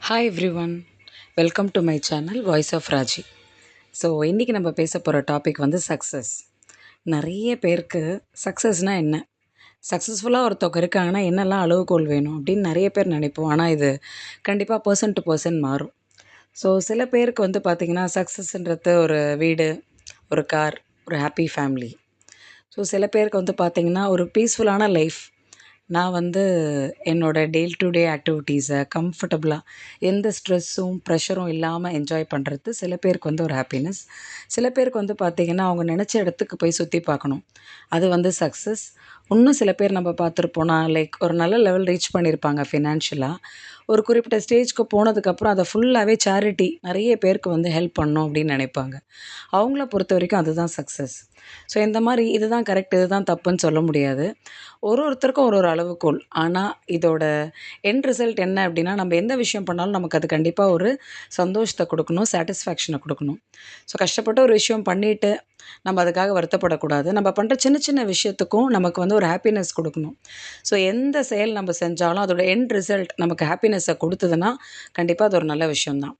Hi everyone, welcome to my channel voice of Raji. So இன்றைக்கி நம்ம பேச போகிற டாபிக் வந்து சக்ஸஸ். நிறைய பேருக்கு சக்ஸஸ்னால் என்ன, சக்ஸஸ்ஃபுல்லாக ஒருத்தவங்க இருக்காங்கன்னா என்னெல்லாம் அளவுகோல் வேணும் அப்படின்னு நிறைய பேர் நினைப்போம். ஆனால் இது கண்டிப்பாக பர்சன் டு பர்சன் மாறும். ஸோ சில பேருக்கு வந்து பார்த்திங்கன்னா சக்ஸஸ்ன்றது ஒரு வீடு, ஒரு கார், ஒரு ஹாப்பி ஃபேமிலி. ஸோ சில பேருக்கு வந்து பார்த்திங்கன்னா ஒரு பீஸ்ஃபுல்லான லைஃப். நான் வந்து என்னோடய டே டு டே ஆக்டிவிட்டீஸை கம்ஃபர்டபுளாக எந்த ஸ்ட்ரெஸ்ஸும் ப்ரெஷரும் இல்லாமல் என்ஜாய் பண்ணுறது சில பேருக்கு வந்து ஒரு ஹாப்பினஸ். சில பேருக்கு வந்து பார்த்திங்கன்னா அவங்க நினச்ச இடத்துக்கு போய் சுற்றி பார்க்கணும், அது வந்து சக்ஸஸ். இன்னும் சில பேர் நம்ம பார்த்துருப்போனா லைக் ஒரு நல்ல லெவல் ரீச் பண்ணியிருப்பாங்க ஃபினான்ஷியலாக. ஒரு குறிப்பிட்ட ஸ்டேஜ்க்கு போனதுக்கப்புறம் அதை ஃபுல்லாகவே சேரிட்டி நிறைய பேருக்கு வந்து ஹெல்ப் பண்ணணும் அப்படின்னு நினைப்பாங்க. அவங்கள பொறுத்த வரைக்கும் அதுதான் சக்ஸஸ். ஸோ இந்த மாதிரி இதுதான் கரெக்ட், இதுதான் தப்புன்னு சொல்ல முடியாது. ஒருத்தருக்கும் ஒரு ஒரு அளவுகோல். ஆனால் இதோட எண்ட் ரிசல்ட் என்ன அப்படின்னா, நம்ம எந்த விஷயம் பண்ணாலும் நமக்கு அது கண்டிப்பாக ஒரு சந்தோஷத்தை கொடுக்கணும், சாட்டிஸ்ஃபேக்ஷனை கொடுக்கணும். ஸோ கஷ்டப்பட்டு ஒரு விஷயம் பண்ணிவிட்டு நம்ம அதுக்காக வருத்தப்படக்கூடாது. நம்ம பண்ணுற சின்ன சின்ன விஷயத்துக்கும் நமக்கு வந்து ஒரு ஹாப்பினஸ் கொடுக்கணும். ஸோ எந்த செயல் நம்ம செஞ்சாலும் அதோட எண்ட் ரிசல்ட் நமக்கு ஹாப்பினஸ்ஸை கொடுத்ததுன்னா கண்டிப்பாக அது ஒரு நல்ல விஷயம் தான்.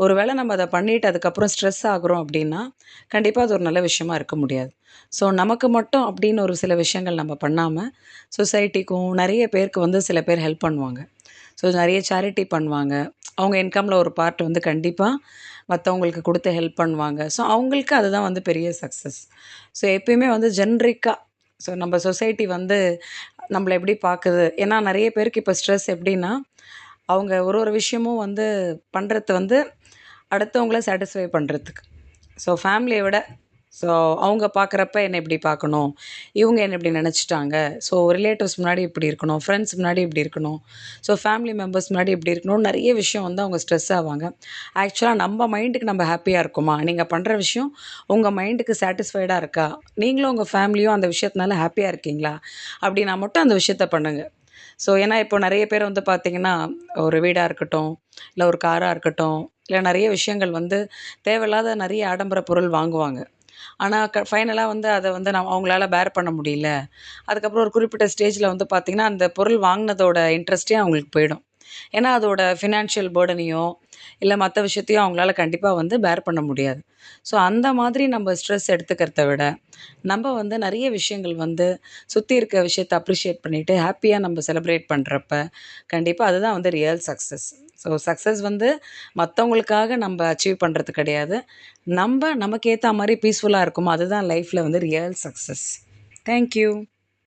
ஒரு வேளை நம்ம அதை பண்ணிவிட்டு அதுக்கப்புறம் ஸ்ட்ரெஸ் ஆகுறோம் அப்படின்னா கண்டிப்பாக அது ஒரு நல்ல விஷயமா இருக்க முடியாது. ஸோ நமக்கு மட்டும் அப்படின்னு ஒரு சில விஷயங்கள் நம்ம பண்ணாமல் சொசைட்டிக்கும் நிறைய பேருக்கு வந்து சில பேர் ஹெல்ப் பண்ணுவாங்க. ஸோ நிறைய சேரிட்டி பண்ணுவாங்க. அவங்க இன்கமில் ஒரு பார்ட் வந்து கண்டிப்பாக மற்றவங்களுக்கு கொடுத்து ஹெல்ப் பண்ணுவாங்க. ஸோ அவங்களுக்கு அதுதான் வந்து பெரிய சக்ஸஸ். ஸோ எப்பயுமே வந்து ஜென்ரிக்காக ஸோ நம்ம சொசைட்டி வந்து நம்மளை எப்படி பார்க்குது, ஏன்னா நிறைய பேருக்கு இப்போ ஸ்ட்ரெஸ் எப்படின்னா அவங்க ஒரு ஒரு விஷயமும் வந்து பண்ணுறது வந்து அடுத்தவங்கள சாட்டிஸ்ஃபை பண்ணுறதுக்கு. ஸோ ஃபேமிலியை விட ஸோ அவங்க பார்க்குறப்ப என்னை இப்படி பார்க்கணும், இவங்க என்னை இப்படி நினச்சிட்டாங்க, ஸோ ரிலேட்டிவ்ஸ் முன்னாடி இப்படி இருக்கணும், ஃப்ரெண்ட்ஸ் முன்னாடி இப்படி இருக்கணும், ஸோ ஃபேமிலி மெம்பர்ஸ் முன்னாடி இப்படி இருக்கணும்னு நிறைய விஷயம் வந்து அவங்க ஸ்ட்ரெஸ் ஆவாங்க. ஆக்சுவலாக நம்ம மைண்டுக்கு நம்ம ஹாப்பியாக இருக்கோமா, நீங்கள் பண்ணுற விஷயம் உங்கள் மைண்டுக்கு சாட்டிஸ்ஃபைடாக இருக்கா, நீங்களும் உங்கள் ஃபேமிலியும் அந்த விஷயத்தினால ஹாப்பியாக இருக்கீங்களா அப்படின்னா மட்டும் அந்த விஷயத்த பண்ணுங்கள். ஸோ ஏன்னா இப்போ நிறைய பேர் வந்து பார்த்திங்கன்னா ஒரு வீடாக இருக்கட்டும், இல்லை ஒரு காராக இருக்கட்டும், இல்லை நிறைய விஷயங்கள் வந்து தேவையில்லாத நிறைய ஆடம்பர பொருள் வாங்குவாங்க. ஆனால் ஃபைனலாக வந்து அதை வந்து அவங்களால பேர் பண்ண முடியல. அதுக்கப்புறம் ஒரு குறிப்பிட்ட ஸ்டேஜில் வந்து பார்த்திங்கன்னா அந்த பொருள் வாங்கினதோட இன்ட்ரெஸ்ட்டே அவங்களுக்கு போயிடும். ஏன்னா அதோட ஃபினான்ஷியல் பேர்டனையோ இல்லை மற்ற விஷயத்தையும் அவங்களால கண்டிப்பாக வந்து பேர் பண்ண முடியாது. ஸோ அந்த மாதிரி நம்ம ஸ்ட்ரெஸ் எடுத்துக்கிறத விட நம்ம வந்து நிறைய விஷயங்கள் வந்து சுற்றி இருக்க விஷயத்தை அப்ரிஷியேட் பண்ணிவிட்டு ஹாப்பியாக நம்ம செலிப்ரேட் பண்ணுறப்ப கண்டிப்பாக அதுதான் வந்து ரியல் சக்ஸஸ். ஸோ சக்ஸஸ் வந்து மற்றவங்களுக்காக நம்ம அச்சீவ் பண்ணுறது கிடையாது. நமக்கு ஏற்ற மாதிரி பீஸ்ஃபுல்லாக இருக்குமோ அதுதான் லைஃப்பில் வந்து ரியல் சக்ஸஸ். தேங்க்யூ.